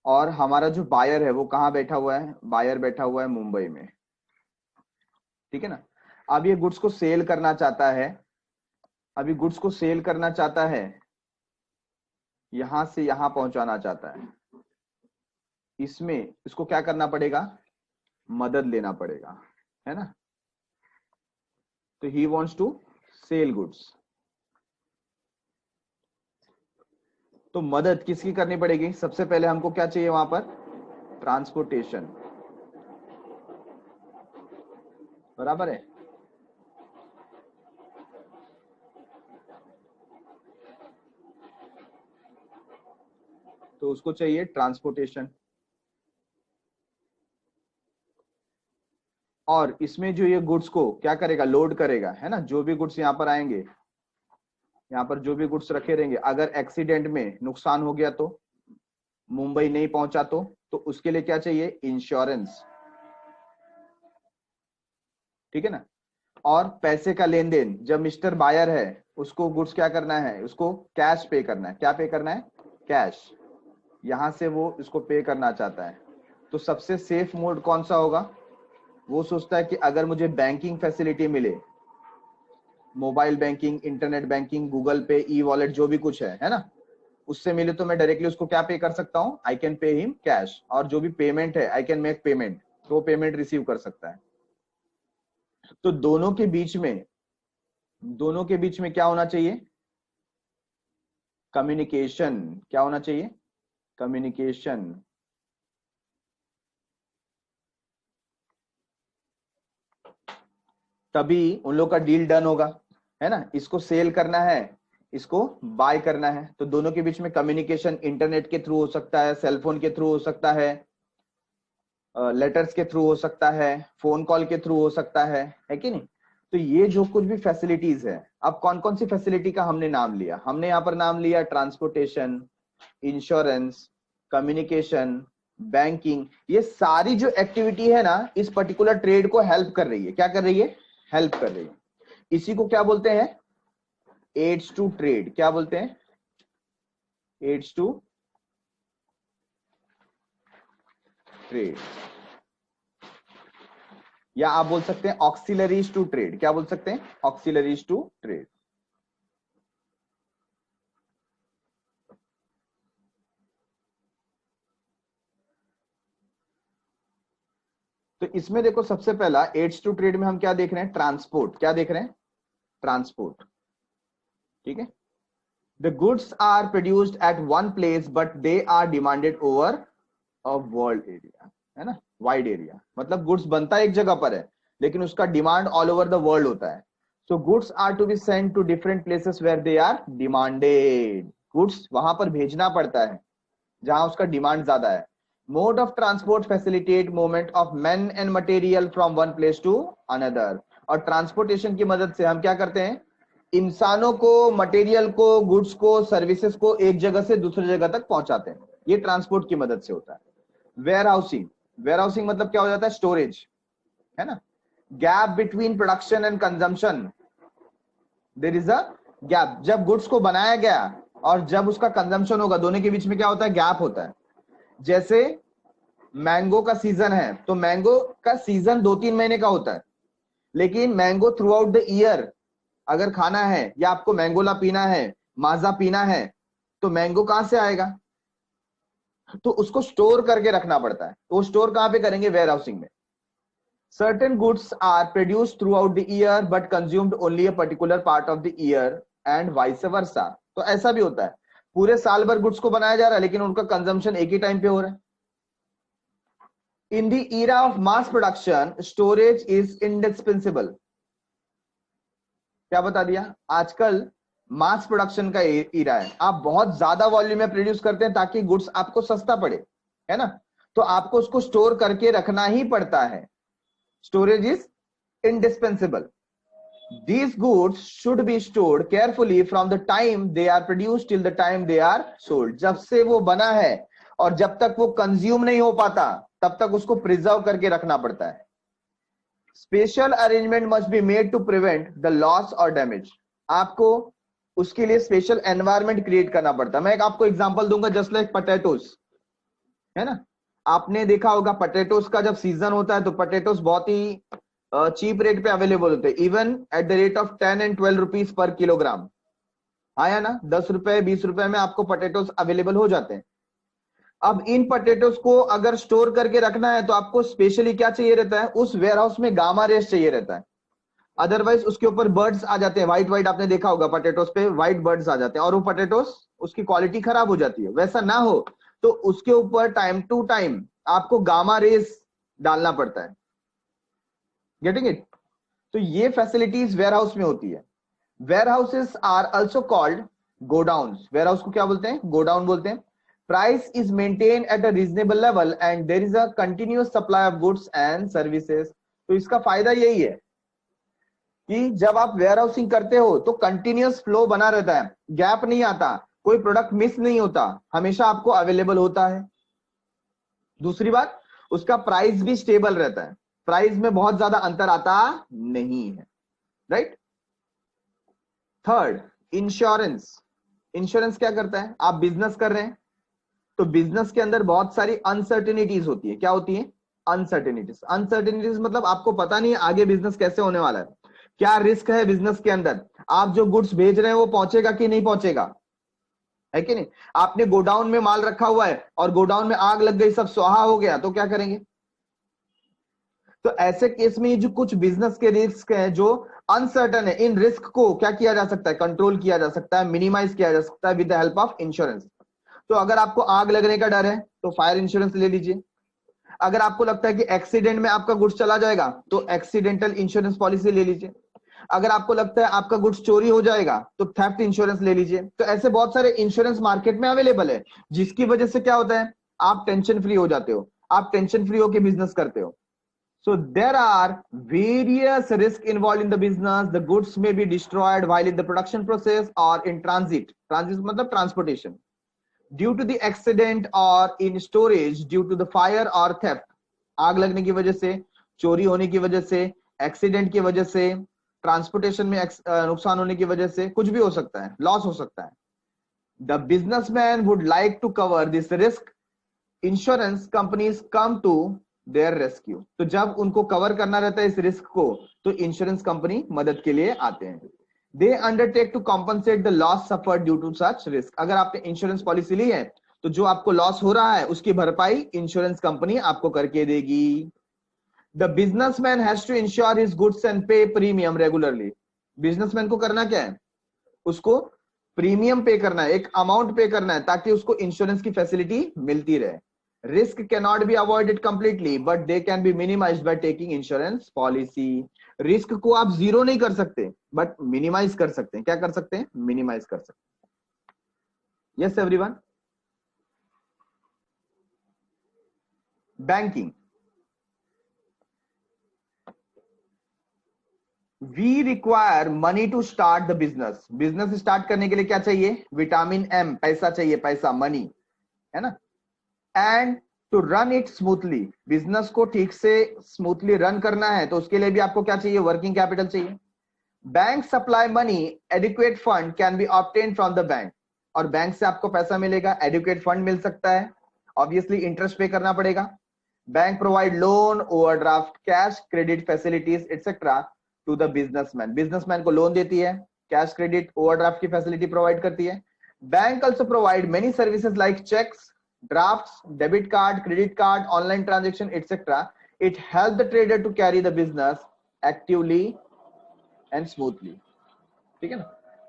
और हमारा जो बायर है वो कहाँ बैठा हुआ है, बायर बैठा हुआ है मुंबई में। ठीक है ना, अब ये गुड्स को सेल करना चाहता है, अभी गुड्स को सेल करना चाहता है, यहां से यहां पहुंचाना चाहता है, इसमें इसको क्या करना पड़ेगा, मदद लेना पड़ेगा, है ना। तो he wants to sell goods, तो मदद किसकी करनी पड़ेगी, सबसे पहले हमको क्या चाहिए वहां पर, ट्रांसपोर्टेशन, बराबर है। तो उसको चाहिए ट्रांसपोर्टेशन, और इसमें जो ये गुड्स को क्या करेगा, लोड करेगा, है ना। जो भी गुड्स यहाँ पर आएंगे, यहाँ पर जो भी गुड्स रखे रहेंगे, अगर एक्सीडेंट में नुकसान हो गया तो, मुंबई नहीं पहुंचा तो उसके लिए क्या चाहिए, इंश्योरेंस। ठीक है ना। और पैसे का लेन देन, जब मिस्टर बायर है उसको गुड्स क्या करना है, उसको कैश पे करना है, क्या पे करना है, कैश, यहां से वो इसको पे करना चाहता है। तो सबसे सेफ मोड कौन सा होगा, वो सोचता है कि अगर मुझे बैंकिंग फैसिलिटी मिले, mobile banking, internet banking, Google पे, ई वॉलेट, जो भी कुछ है ना, उससे मिले तो मैं डायरेक्टली उसको क्या पे कर सकता हूं, I can pay him cash, और जो भी पेमेंट है आई कैन मेक पेमेंट, तो पेमेंट रिसीव कर सकता है। तो दोनों के बीच में क्या होना चाहिए, कम्युनिकेशन, क्या होना चाहिए, कम्युनिकेशन। तभी उन लोग का डील डन होगा, है ना। इसको सेल करना है, इसको बाय करना है, तो दोनों के बीच में कम्युनिकेशन इंटरनेट के थ्रू हो सकता है, सेलफोन के थ्रू हो सकता है, लेटर्स के थ्रू हो सकता है, फोन कॉल के थ्रू हो सकता है कि नहीं। तो ये जो कुछ भी फैसिलिटीज है, अब कौन कौन सी फैसिलिटी का हमने नाम लिया, हमने यहाँ पर नाम लिया ट्रांसपोर्टेशन, इंश्योरेंस, कम्युनिकेशन, बैंकिंग। ये सारी जो एक्टिविटी है ना, इस पर्टिकुलर ट्रेड को हेल्प कर रही है, क्या कर रही है, हेल्प कर रही है। इसी को क्या बोलते हैं, एड्स टू ट्रेड, क्या बोलते हैं, एड्स टू ट्रेड, या आप बोल सकते हैं ऑक्सिलरीज टू ट्रेड, क्या बोल सकते हैं, ऑक्सिलरीज टू ट्रेड। तो इसमें देखो सबसे पहला एड्स टू ट्रेड में हम क्या देख रहे हैं, ट्रांसपोर्ट, क्या देख रहे हैं, ट्रांसपोर्ट। ठीक है, the goods are produced at one place but they are demanded over a world area, है ना, वाइड एरिया। मतलब गुड्स बनता एक जगह पर है, लेकिन उसका demand all over the world होता है। So goods are to be send to different places where they are demanded, goods वहां पर भेजना पड़ता है जहां उसका डिमांड ज्यादा है। Mode of transport facilitate movement of man and material from one place to another. और ट्रांसपोर्टेशन की मदद से हम क्या करते हैं, इंसानों को, मटेरियल को, गुड्स को, सर्विसेज को एक जगह से दूसरी जगह तक पहुंचाते हैं। ये ट्रांसपोर्ट की मदद से होता है। वेयर हाउसिंग, वेयर हाउसिंग मतलब क्या हो जाता है, स्टोरेज, है ना। Gap between production and consumption, there is a gap, जब गुड्स को बनाया गया और जब उसका कंजम्पशन होगा, दोनों के बीच में क्या होता है, गैप होता है। जैसे मैंगो का सीजन है, तो मैंगो का सीजन 2-3 महीने का होता है, लेकिन mango through out the year अगर खाना है, या आपको मैंगोला पीना है, माजा पीना है, तो मैंगो कहां से आएगा, तो उसको स्टोर करके रखना पड़ता है। तो स्टोर कहां पे करेंगे, वेयर हाउसिंग में। Certain goods are produced throughout the year but consumed only a particular part of the year and vice versa. तो ऐसा भी होता है, पूरे साल भर गुड्स को बनाया जा रहा है लेकिन उनका कंजम्पशन एक ही टाइम पे हो रहा है। In the era of mass production, storage is indispensable. क्या बता दिया, आजकल मास प्रोडक्शन का इरा है, आप बहुत ज्यादा वॉल्यूम में प्रोड्यूस करते हैं ताकि गुड्स आपको सस्ता पड़े, है ना, तो आपको उसको स्टोर करके रखना ही पड़ता है, storage is indispensable. These goods should be stored carefully from the time they are produced till the time they are sold. जब से वो बना है और जब तक वो कंज्यूम नहीं हो पाता तब तक उसको प्रिजर्व करके रखना पड़ता है. Special arrangement must be made to prevent the loss और डैमेज. आपको उसके लिए स्पेशल एनवायरमेंट क्रिएट करना पड़ता है. मैं एक आपको एग्जांपल दूंगा, जस्ट लाइक पोटैटोस, है ना, आपने देखा होगा पोटैटोस का जब सीजन होता है तो पोटैटोस बहुत ही चीप रेट पे अवेलेबल होते हैं, even at the rate of 10 and 12 rupees per kilogram. आया ना, 10 रुपए 20 रुपए में आपको पोटैटोस अवेलेबल हो जाते हैं. अब इन पोटैटोस को अगर स्टोर करके रखना है तो आपको स्पेशली क्या चाहिए रहता है, उस वेयर हाउस में गामा रेस चाहिए रहता है, अदरवाइज उसके ऊपर बर्ड्स आ जाते हैं, व्हाइट व्हाइट, आपने देखा होगा पोटैटोस पे व्हाइट बर्ड्स आ जाते हैं और वो पोटैटोस उसकी क्वालिटी खराब हो जाती है. वैसा ना हो तो उसके ऊपर टाइम टू टाइम आपको गामा रेस डालना पड़ता है. Getting it? तो ये फैसिलिटीज वेयर हाउस में होती है. Warehouses are also called godowns. Warehouse को क्या बोलते हैं, गोडाउन बोलते हैं. Price is maintain at a reasonable level and there is a continuous supply of goods and services. तो इसका फायदा यही है कि जब आप वेयर हाउसिंग करते हो तो कंटिन्यूअस फ्लो बना रहता है, गैप नहीं आता, कोई प्रोडक्ट मिस नहीं होता, हमेशा आपको अवेलेबल होता है. दूसरी बात, उसका प्राइस भी स्टेबल रहता है, प्राइस में बहुत ज्यादा अंतर आता नहीं है. राइट. Third, insurance. इंश्योरेंस क्या करता है, आप बिजनेस कर रहे हैं तो बिजनेस के अंदर बहुत सारी अनसर्टेनिटीज होती है. क्या होती है, अनसर्टेनिटीज. अनसर्टेनिटीज मतलब आपको पता नहीं है आगे बिजनेस कैसे होने वाला है, क्या रिस्क है बिजनेस के अंदर, आप जो गुड्स भेज रहे हैं वो पहुंचेगा कि नहीं पहुंचेगा, है कि नहीं. आपने गोडाउन में माल रखा हुआ है और गोडाउन में आग लग गई, सब स्वाहा हो गया, तो क्या करेंगे. तो ऐसे केस में जो कुछ बिजनेस के रिस्क हैं जो अनसर्टन है, इन रिस्क को क्या किया जा सकता है, कंट्रोल किया जा सकता है, मिनिमाइज किया जा सकता है with the help of insurance. तो अगर आपको आग लगने का डर है तो फायर इंश्योरेंस ले लीजिए. अगर आपको लगता है कि एक्सीडेंट में आपका गुड्स चला जाएगा तो एक्सीडेंटल इंश्योरेंस पॉलिसी ले लीजिए. अगर आपको लगता है आपका गुड्स चोरी हो जाएगा तो थेफ्ट इंश्योरेंस ले लीजिए. तो ऐसे बहुत सारे इंश्योरेंस मार्केट में अवेलेबल है, जिसकी वजह से क्या होता है, आप टेंशन फ्री हो जाते हो, आप टेंशन फ्री होकर बिजनेस करते हो. So there are various risks involved in the business. The goods may be destroyed while in the production process or in transit. Transit मतलब transportation. Due to the accident or in storage due to the fire or theft. आग लगने की वजह से, चोरी होने की वजह से, एक्सीडेंट की वजह से, ट्रांसपोर्टेशन में नुकसान होने की वजह से कुछ भी हो सकता है, लॉस हो सकता है. The businessman would like to cover this risk. Insurance companies come to their rescue. तो जब उनको कवर करना रहता है इस रिस्क को तो इंश्योरेंस कंपनी मदद के लिए आते हैं. They undertake to compensate the loss suffered due to such risk. अगर आपने इंश्योरेंस पॉलिसी ली है तो जो आपको लॉस हो रहा है उसकी भरपाई इंश्योरेंस कंपनी आपको करके देगी. The businessman has to insure his goods and pay premium regularly. Businessman को करना क्या है, उसको प्रीमियम पे करना है, एक अमाउंट पे करना है ताकि उसको इंश्योरेंस की फैसिलिटी मिलती रहे. Risk cannot be avoided completely, but they can be minimized by taking insurance policy. Risk को आप जीरो नहीं कर सकते बट मिनिमाइज कर सकते हैं. क्या कर सकते हैं, मिनिमाइज कर सकते हैं. Yes everyone. Banking. We require money to start the business. Business start करने के लिए क्या चाहिए, विटामिन एम, पैसा चाहिए, पैसा, मनी, है ना. And to run it smoothly. Business को ठीक से स्मूथली रन करना है तो उसके लिए भी आपको क्या चाहिए, वर्किंग कैपिटल चाहिए. Bank supply money, adequate fund can be obtain from the bank. और बैंक से आपको पैसा मिलेगा, एडिक्वेट फंड मिल सकता है, ऑब्वियसली इंटरेस्ट पे करना पड़ेगा. Bank provide loan, overdraft, cash, credit facilities etcetera to the businessman. Businessman को लोन देती है, कैश, क्रेडिट, ओवरड्राफ्ट की फैसिलिटी प्रोवाइड करती है. Bank also provide many services like cheques, drafts, debit card, credit card, online transaction, etc. It helps the trader to carry the business actively and smoothly. ठीक है ना.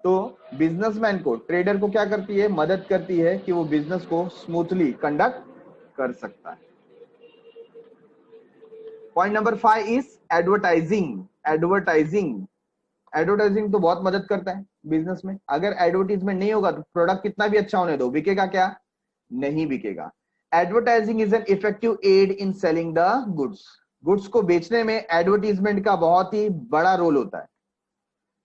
तो businessman को, trader को क्या करती है, मदद करती है कि वो बिजनेस को स्मूथली कंडक्ट कर सकता है. Point number 5 is advertising. Advertising advertising तो बहुत मदद करता है बिजनेस में। अगर एडवर्टीजमेंट नहीं होगा तो प्रोडक्ट कितना भी अच्छा होने दो, बिकेगा क्या? नहीं बिकेगा। Advertising is an effective aid in selling the goods. Goods को बेचने में एडवर्टीजमेंट का बहुत ही बड़ा रोल होता है।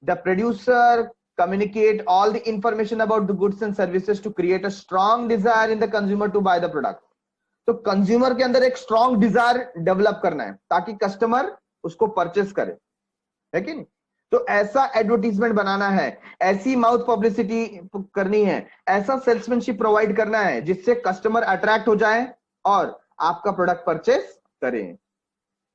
The producer communicate all the information about the goods and services to create a strong desire in the consumer to buy the product। तो consumer के अंदर एक स्ट्रॉन्ग डिजायर डेवलप करना है ताकि कस्टमर उसको परचेस करे, है कि नहीं? तो ऐसा एडवर्टीजमेंट बनाना है, ऐसी माउथ पब्लिसिटी करनी है, ऐसा सेल्समैनशिप प्रोवाइड करना है जिससे कस्टमर अट्रैक्ट हो जाए और आपका प्रोडक्ट परचेस करें।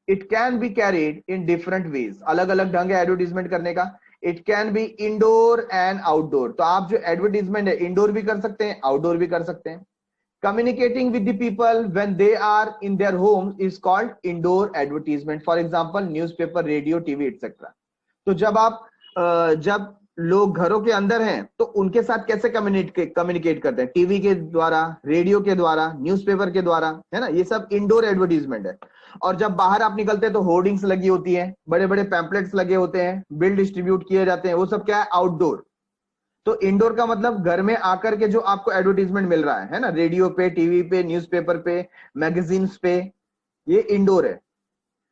It can be carried in different ways, अलग अलग ढंग है एडवर्टीजमेंट करने का। It can be indoor and outdoor, तो आप जो एडवर्टीजमेंट है इंडोर भी कर सकते हैं, आउटडोर भी कर सकते हैं। Communicating with the people when they are in their homes is called indoor advertisement, for example newspaper, radio, TV etc। तो जब लोग घरों के अंदर हैं तो उनके साथ कैसे कम्युनिकेट करते हैं? टीवी के द्वारा, रेडियो के द्वारा, न्यूज़पेपर के द्वारा, है ना? ये सब इंडोर एडवर्टीजमेंट है। और जब बाहर आप निकलते हैं तो होर्डिंग्स लगी होती हैं, बड़े बड़े पैम्पलेट्स लगे होते हैं, बिल डिस्ट्रीब्यूट किए जाते हैं, वो सब क्या है? आउटडोर। तो इंडोर का मतलब घर में आकर के जो आपको एडवर्टीजमेंट मिल रहा है ना, रेडियो पे, टीवी पे, न्यूज़पेपर पे, मैगजीन्स पे, ये इंडोर है।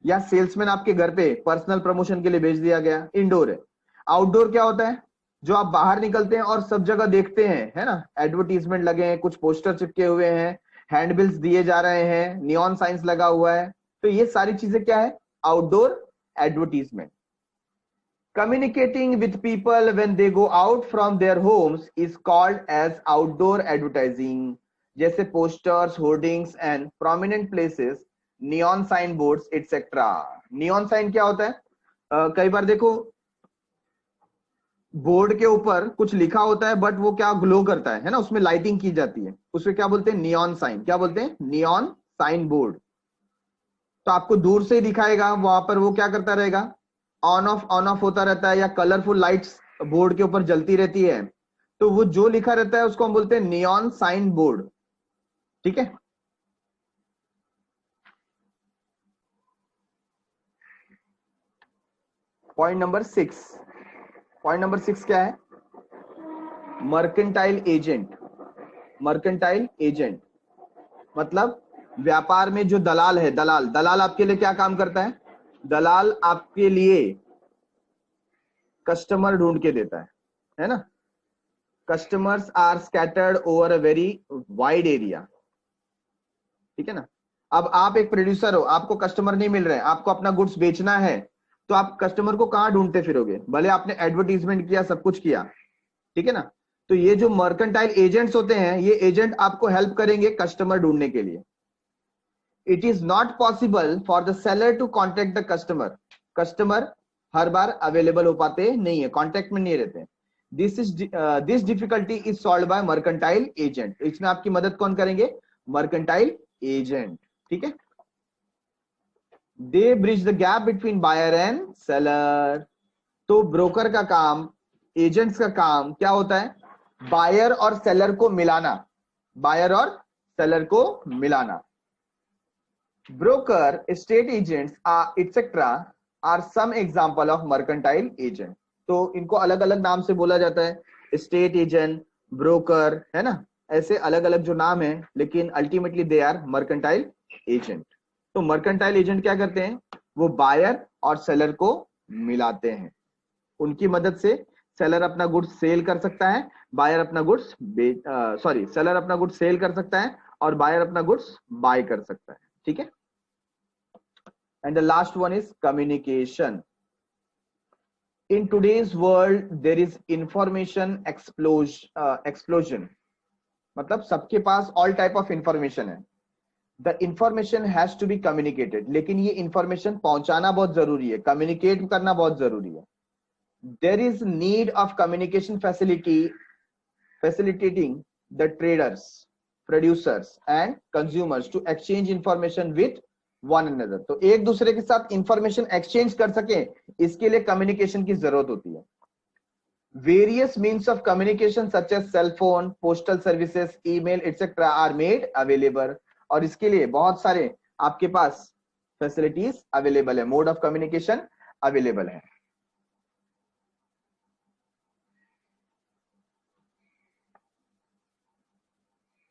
या सेल्समैन आपके घर पे पर्सनल प्रमोशन के लिए भेज दिया गया, इंडोर है। आउटडोर क्या होता है? जो आप बाहर निकलते हैं और सब जगह देखते हैं, है ना, एडवर्टीजमेंट लगे हैं, कुछ पोस्टर चिपके हुए हैं, हैंडबिल्स दिए जा रहे हैं, नियॉन साइंस लगा हुआ है, तो ये सारी चीजें क्या है? Outdoor advertisement. Communicating with people when they go out from their homes is called as outdoor advertising, जैसे posters, hoardings and prominent places, neon sign boards etc। neon sign क्या होता है? कई बार देखो बोर्ड के ऊपर कुछ लिखा होता है बट वो क्या ग्लो करता है ना, उसमें लाइटिंग की जाती है, उसमें क्या बोलते हैं? Neon sign. क्या बोलते हैं? Neon sign board. तो आपको दूर से ही दिखाएगा, वहां पर वो क्या करता रहेगा? ऑन ऑफ होता रहता है, या कलरफुल लाइट्स बोर्ड के ऊपर जलती रहती है। तो वो जो लिखा रहता है उसको हम बोलते हैं नियॉन साइन बोर्ड। ठीक है। पॉइंट नंबर 6 क्या है? Mercantile agent. मर्केंटाइल एजेंट मतलब व्यापार में जो दलाल है, दलाल आपके लिए क्या काम करता है? दलाल आपके लिए कस्टमर ढूंढ के देता है ना? Customers are scattered over a very wide area. ठीक है ना? अब आप एक प्रोड्यूसर हो, आपको कस्टमर नहीं मिल रहे हैं, आपको अपना गुड्स बेचना है, तो आप कस्टमर को कहां ढूंढते फिरोगे? भले आपने एडवर्टीजमेंट किया, सब कुछ किया, ठीक है ना? तो ये जो मर्केंटाइल एजेंट्स होते हैं, ये एजेंट आपको हेल्प करेंगे कस्टमर ढूंढने के लिए। It is not possible for the seller to contact the customer. Customer हर बार अवेलेबल हो पाते नहीं है, कॉन्टेक्ट में नहीं रहते। This difficulty is solve by mercantile agent. इसमें आपकी मदद कौन करेंगे? Mercantile agent. ठीक है। They bridge the gap between buyer and seller. तो ब्रोकर का काम, एजेंट्स का काम क्या होता है? बायर और सेलर को मिलाना। बायर और सेलर को मिलाना। Broker, state agents etcetera are some example of mercantile agent. तो इनको अलग अलग नाम से बोला जाता है, स्टेट एजेंट, ब्रोकर, है ना? ऐसे अलग अलग जो नाम है, लेकिन ultimately they are mercantile agent. तो मर्केंटाइल एजेंट क्या करते हैं? वो बायर और सेलर को मिलाते हैं। उनकी मदद से सेलर अपना गुड्स सेल कर सकता है, बायर अपना गुड्स सेलर अपना गुड्स सेल कर सकता है और बायर अपना गुड्स बाय कर सकता है। ठीक है। And the last one is communication. In today's world there is information explosion. मतलब सबके पास ऑल टाइप ऑफ इंफॉर्मेशन है। The information has to be communicated, लेकिन ये इंफॉर्मेशन पहुंचाना बहुत जरूरी है, कम्युनिकेट करना बहुत जरूरी है। There is need of communication facilitating the traders, producers and consumers to exchange information with one another। तो एक दूसरे के साथ इंफॉर्मेशन एक्सचेंज कर सके, इसके लिए कम्युनिकेशन की जरूरत होती है। Various means of communication such as cell phone, postal services, email etc. are made available। और इसके लिए बहुत सारे आपके पास फैसिलिटीज अवेलेबल है, मोड ऑफ कम्युनिकेशन अवेलेबल है।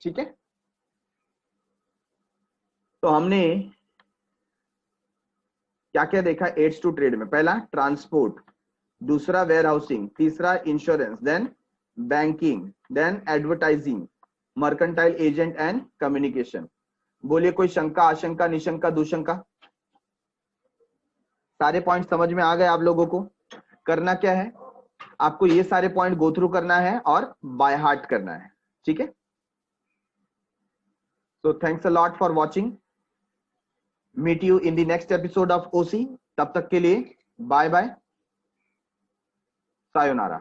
ठीक है, तो हमने क्या क्या देखा एड्स टू ट्रेड में? पहला ट्रांसपोर्ट, दूसरा वेयर हाउसिंग, तीसरा insurance, then banking, then advertising, mercantile agent and communication. बोलिए कोई शंका, आशंका, निशंका, दुशंका? सारे पॉइंट समझ में आ गए आप लोगों को? करना क्या है, आपको ये सारे पॉइंट गो थ्रू करना है और बाय हार्ट करना है, ठीक है? So thanks a lot for watching. Meet you in the next episode of OC. तब तक के लिए बाय बाय, सायोनारा।